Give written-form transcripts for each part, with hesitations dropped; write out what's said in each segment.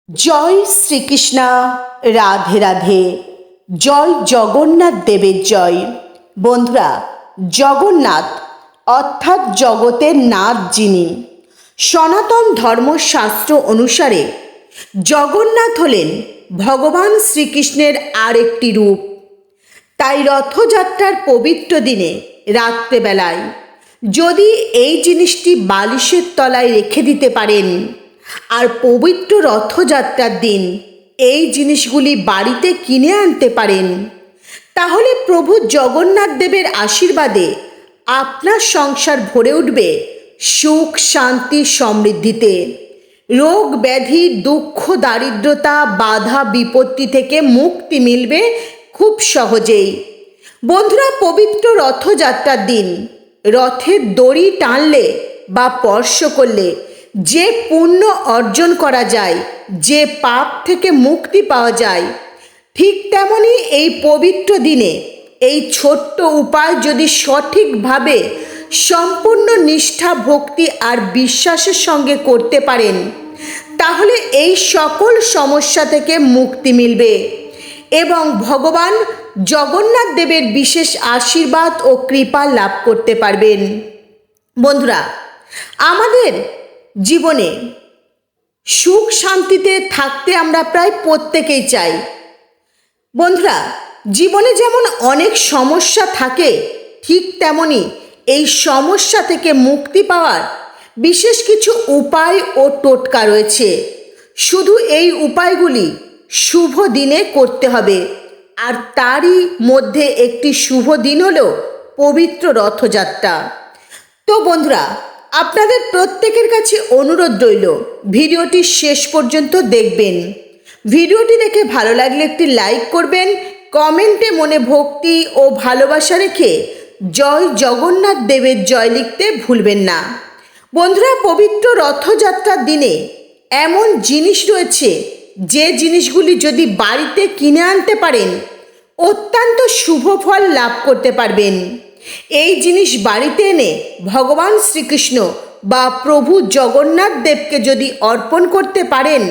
জয় শ্রীকৃষ্ণ। রাধে রাধে। জয় জগন্নাথ দেবের জয়। বন্ধুরা, জগন্নাথ অর্থাৎ জগতের নাথ যিনি, সনাতন ধর্মশাস্ত্র অনুসারে জগন্নাথ হলেন ভগবান শ্রীকৃষ্ণের আরেকটি রূপ। তাই রথযাত্রার পবিত্র দিনে রাত্রেবেলায় যদি এই জিনিসটি বালিশের তলায় রেখে দিতে পারেন, আর পবিত্র রথযাত্রার দিন এই জিনিসগুলি বাড়িতে কিনে আনতে পারেন, তাহলে প্রভু জগন্নাথ দেবের আশীর্বাদে আপনার সংসার ভরে উঠবে সুখ, শান্তি, সমৃদ্ধিতে। রোগ ব্যাধি, দুঃখ, দারিদ্রতা, বাধা বিপত্তি থেকে মুক্তি মিলবে খুব সহজেই। বন্ধুরা, পবিত্র রথযাত্রার দিন রথের দড়ি টানলে বা স্পর্শ করলে যে পুণ্য অর্জন করা যায়, যে পাপ থেকে মুক্তি পাওয়া যায়, ঠিক তেমনি এই পবিত্র দিনে এই ছোট্ট উপায় যদি সঠিকভাবে সম্পূর্ণ নিষ্ঠা, ভক্তি আর বিশ্বাসের সঙ্গে করতে পারেন, তাহলে এই সকল সমস্যা থেকে মুক্তি মিলবে এবং ভগবান জগন্নাথ দেবের বিশেষ আশীর্বাদ ও কৃপা লাভ করতে পারবেন। বন্ধুরা, আমাদের জীবনে সুখ শান্তিতে থাকতে আমরা প্রায় প্রত্যেকেই চাই। বন্ধুরা, জীবনে যেমন অনেক সমস্যা থাকে, ঠিক তেমনি এই সমস্যা থেকে মুক্তি পাওয়ার বিশেষ কিছু উপায় ও টোটকা রয়েছে। শুধু এই উপায়গুলি শুভ দিনে করতে হবে, আর তারই মধ্যে একটি শুভ দিন হলো পবিত্র রথযাত্রা। তো বন্ধুরা, আপনাদের প্রত্যেকের কাছে অনুরোধ রইল, ভিডিওটি শেষ পর্যন্ত দেখবেন। ভিডিওটি দেখে ভালো লাগলে একটি লাইক করবেন, কমেন্টে মনে ভক্তি ও ভালোবাসা রেখে জয় জগন্নাথ দেবের জয় লিখতে ভুলবেন না। বন্ধুরা, পবিত্র রথযাত্রার দিনে এমন জিনিস রয়েছে যে জিনিসগুলি যদি বাড়িতে কিনে আনতে পারেন, অত্যন্ত শুভ ফল লাভ করতে পারবেন। এই জিনিস বাড়িতে এনে ভগবান শ্রীকৃষ্ণ বা প্রভু জগন্নাথ দেবকে যদি অর্পণ করতে পারেন,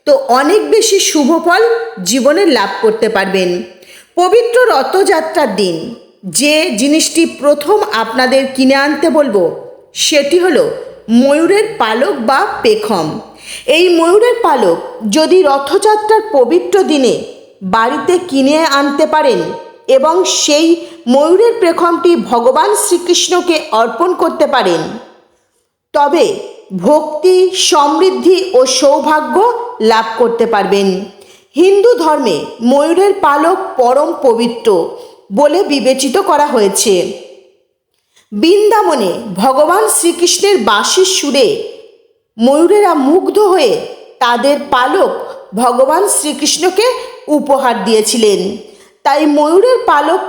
তো অনেক বেশি শুভ ফল জীবনে লাভ করতে পারবেন। পবিত্র রথযাত্রার দিন যে জিনিসটি প্রথম আপনাদের কিনে আনতে বলবো, সেটি হলো ময়ূরের পালক বা পেখম। এই ময়ূরের পালক যদি রথযাত্রার পবিত্র দিনে বাড়িতে কিনে আনতে পারেন এবং সেই ময়ূরের পেখমটি ভগবান শ্রীকৃষ্ণকে অর্পণ করতে পারেন, তবে ভক্তি, সমৃদ্ধি ও সৌভাগ্য লাভ করতে পারবেন। হিন্দু ধর্মে ময়ূরের পালক পরম পবিত্র বলে বিবেচিত করা হয়েছে। বৃন্দাবনে ভগবান শ্রীকৃষ্ণের বাঁশির সুরে ময়ূরেরা মুগ্ধ হয়ে তাদের পালক ভগবান শ্রীকৃষ্ণকে উপহার দিয়েছিলেন। তাই ময়ূরের পালক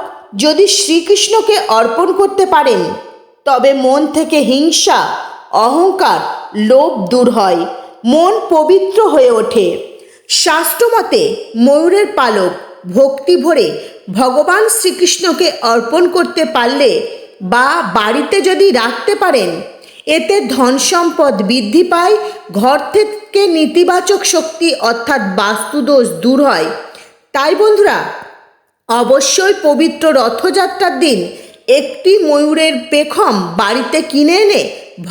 যদি শ্রীকৃষ্ণকে অর্পণ করতে পারেন, তবে মন থেকে হিংসা, অহংকার, লোভ দূর হয়, মন পবিত্র হয়ে ওঠে। শাস্ত্রমতে ময়ূরের পালক ভক্তি ভরে ভগবান শ্রীকৃষ্ণকে অর্পণ করতে পারলে বা বাড়িতে যদি রাখতে পারেন, এতে ধন সম্পদ বৃদ্ধি পায়, ঘর থেকে নেতিবাচক শক্তি অর্থাৎ বাস্তুদোষ দূর হয়। তাই বন্ধুরা, অবশ্যই পবিত্র রথযাত্রার দিন একটি ময়ূরের পেখম বাড়িতে কিনে এনে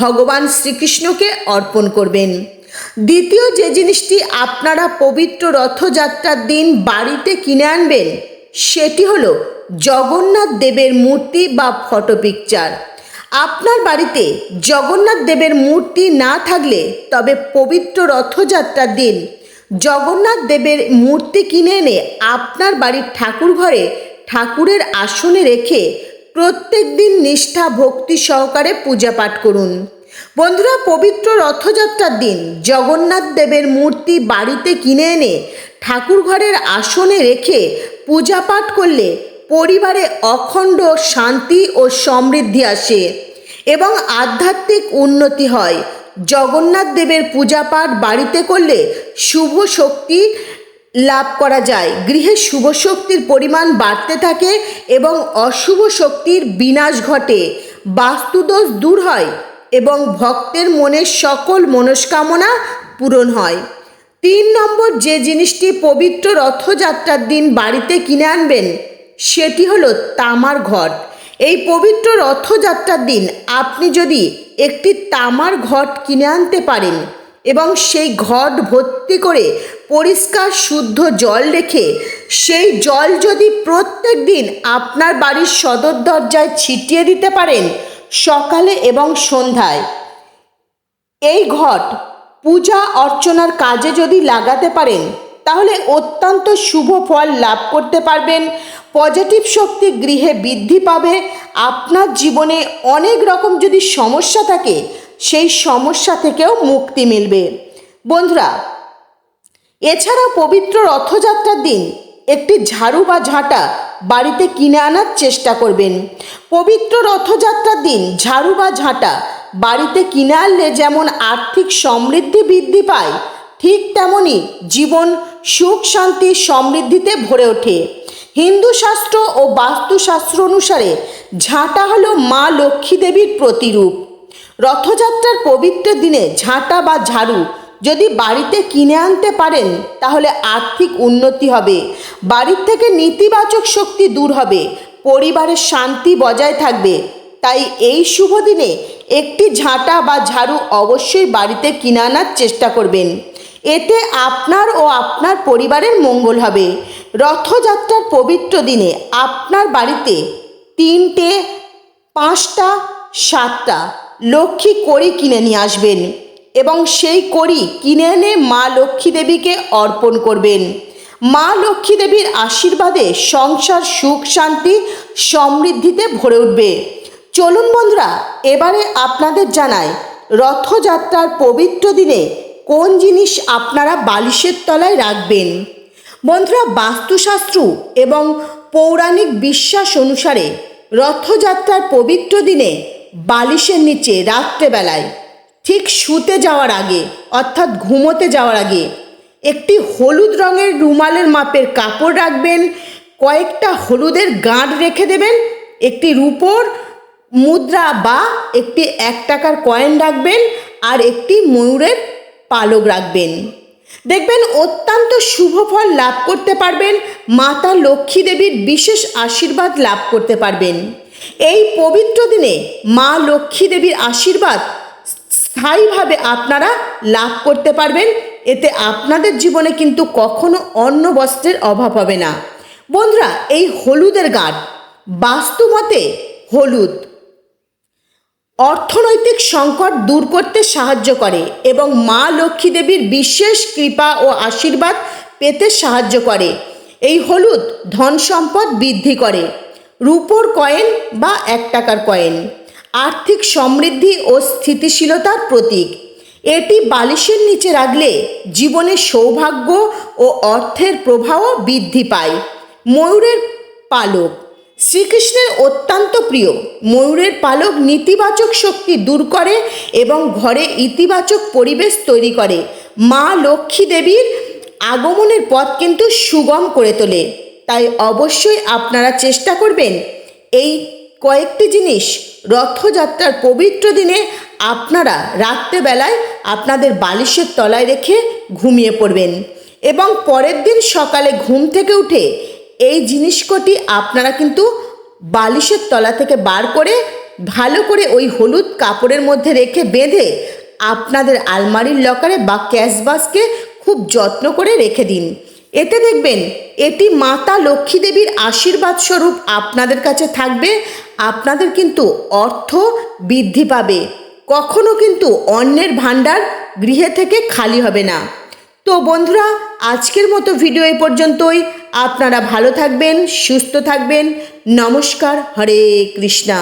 ভগবান শ্রীকৃষ্ণকে অর্পণ করবেন। দ্বিতীয় যে জিনিসটি আপনারা পবিত্র রথযাত্রার দিন বাড়িতে কিনে আনবেন, সেটি হলো জগন্নাথ দেবের মূর্তি বা ফটো পিকচার। আপনার বাড়িতে জগন্নাথ দেবের মূর্তি না থাকলে, তবে পবিত্র রথযাত্রার দিন জগন্নাথ দেবের মূর্তি কিনে এনে আপনার বাড়ির ঠাকুর ঘরে ঠাকুরের আসনে রেখে প্রত্যেক দিন নিষ্ঠা, ভক্তি সহকারে পূজা পাঠ করুন। বন্ধুরা, পবিত্র রথযাত্রার দিন জগন্নাথ দেবের মূর্তি বাড়িতে কিনে এনে ঠাকুর ঘরের আসনে রেখে পূজা পাঠ করলে পরিবারে অখণ্ড শান্তি ও সমৃদ্ধি আসে এবং আধ্যাত্মিক উন্নতি হয়। জগন্নাথ দেবের পূজা পাঠ বাড়িতে করলে শুভ শক্তি লাভ করা যায়, গৃহে শুভ শক্তির পরিমাণ বাড়তে থাকে এবং অশুভ শক্তির বিনাশ ঘটে, বাস্তুদোষ দূর হয় এবং ভক্তের মনের সকল মনস্কামনা পূরণ হয়। 3 নম্বর যে জিনিসটি পবিত্র রথযাত্রার দিন বাড়িতে কিনে আনবেন সেটি হলো তামার ঘট। এই পবিত্র রথযাত্রার দিন আপনি যদি একটি তামার ঘট কিনে আনতে পারেন এবং সেই ঘট ভর্তি করে পরিষ্কার শুদ্ধ জল রেখে সেই জল যদি প্রত্যেক দিন আপনার বাড়ির সদর দরজায় ছিটিয়ে দিতে পারেন সকালে এবং সন্ধ্যায়, এই ঘট পূজা অর্চনার কাজে যদি লাগাতে পারেন তাহলে অত্যন্ত শুভ ফল লাভ করতে পারবেন। পজিটিভ শক্তি গৃহে বৃদ্ধি পাবে। আপনার জীবনে অনেক রকম যদি সমস্যা থাকে সেই সমস্যা থেকেও মুক্তি মিলবে। বন্ধুরা, এছাড়া পবিত্র রথযাত্রার দিন একটি ঝাড়ু বা ঝাঁটা বাড়িতে কিনে আনার চেষ্টা করবেন। পবিত্র রথযাত্রার দিন ঝাড়ু বা ঝাঁটা বাড়িতে কিনে আনলে যেমন আর্থিক সমৃদ্ধি বৃদ্ধি পায়, ঠিক তেমনই জীবন সুখ শান্তি সমৃদ্ধিতে ভরে ওঠে। হিন্দু শাস্ত্র ও বাস্তুশাস্ত্র অনুসারে ঝাঁটা হলো মা লক্ষ্মী দেবীর প্রতিরূপ। রথযাত্রার পবিত্র দিনে ঝাঁটা বা ঝাড়ু যদি বাড়িতে কিনে আনতে পারেন তাহলে আর্থিক উন্নতি হবে, বাড়ির থেকে নেতিবাচক শক্তি দূর হবে, পরিবারের শান্তি বজায় থাকবে। তাই এই শুভ দিনে একটি ঝাঁটা বা ঝাড়ু অবশ্যই বাড়িতে কিনে আনার চেষ্টা করবেন। এতে আপনার ও আপনার পরিবারের মঙ্গল হবে। রথযাত্রার পবিত্র দিনে আপনার বাড়িতে 3টে, 5টা, 7টা লক্ষ্মী কড়ি কিনে নিয়ে আসবেন এবং সেই কড়ি কিনে এনে মা লক্ষ্মী দেবীকে অর্পণ করবেন। মা লক্ষ্মী দেবীর আশীর্বাদে সংসার সুখ শান্তি সমৃদ্ধিতে ভরে উঠবে। চলুন বন্ধুরা, এবারে আপনাদের জানাই রথযাত্রার পবিত্র দিনে কোন জিনিস আপনারা বালিশের তলায় রাখবেন। বন্ধুরা, বাস্তুশাস্ত্র এবং পৌরাণিক বিশ্বাস অনুসারে রথযাত্রার পবিত্র দিনে বালিশের নিচে রাত্রেবেলায় ঠিক শুতে যাওয়ার আগে অর্থাৎ ঘুমোতে যাওয়ার আগে একটি হলুদ রঙের রুমালের মাপের কাপড় রাখবেন, কয়েকটা হলুদের গাঁট রেখে দেবেন, একটি রূপোর মুদ্রা বা একটি 1 টাকার কয়েন রাখবেন আর একটি ময়ূরের পালক রাখবেন। দেখবেন অত্যন্ত শুভ ফল লাভ করতে পারবেন, মাতা লক্ষ্মী দেবীর বিশেষ আশীর্বাদ লাভ করতে পারবেন। এই পবিত্র দিনে মা লক্ষ্মী দেবীর আশীর্বাদ স্থায়ীভাবে আপনারা লাভ করতে পারবেন। এতে আপনাদের জীবনে কিন্তু কখনো অন্ন বস্ত্রের অভাব হবে না। বন্ধুরা, এই হলুদের গাঁট বাস্তুমতে হলুদ অর্থনৈতিক সংকট দূর করতে সাহায্য করে এবং মা লক্ষ্মী দেবীর বিশেষ কৃপা ও আশীর্বাদ পেতে সাহায্য করে। এই হলুদ ধন সম্পদ বৃদ্ধি করে। রূপোর কয়েন বা 1 টাকার কয়েন আর্থিক সমৃদ্ধি ও স্থিতিশীলতার প্রতীক। এটি বালিশের নিচে রাখলে জীবনে সৌভাগ্য ও অর্থের প্রবাহও বৃদ্ধি পায়। ময়ূরের পালক শ্রীকৃষ্ণের অত্যন্ত প্রিয়। ময়ূরের পালক নেতিবাচক শক্তি দূর করে এবং ঘরে ইতিবাচক পরিবেশ তৈরি করে। মা লক্ষ্মী দেবীর আগমনের পথ কিন্তু সুগম করে তোলে। তাই অবশ্যই আপনারা চেষ্টা করবেন এই কয়েকটি জিনিস রথযাত্রার পবিত্র দিনে আপনারা রাত্রেবেলায় আপনাদের বালিশের তলায় রেখে ঘুমিয়ে পড়বেন এবং পরের দিন সকালে ঘুম থেকে উঠে এই জিনিস কটি আপনারা কিন্তু বালিশের তলা থেকে বার করে ভালো করে ওই হলুদ কাপড়ের মধ্যে রেখে বেঁধে আপনাদের আলমারির লকারে বা ক্যাশ বাক্সে খুব যত্ন করে রেখে দিন। এতে দেখবেন এটি মাতা লক্ষ্মী দেবীর আশীর্বাদ স্বরূপ আপনাদের কাছে থাকবে। আপনাদের কিন্তু অর্থ বৃদ্ধি পাবে, কখনো কিন্তু অন্যের ভাণ্ডার গৃহে থেকে খালি হবে না। তো বন্ধুরা, আজকের মতো ভিডিও এই পর্যন্তই। আপনারা ভালো থাকবেন, সুস্থ থাকবেন। নমস্কার। হরে কৃষ্ণা।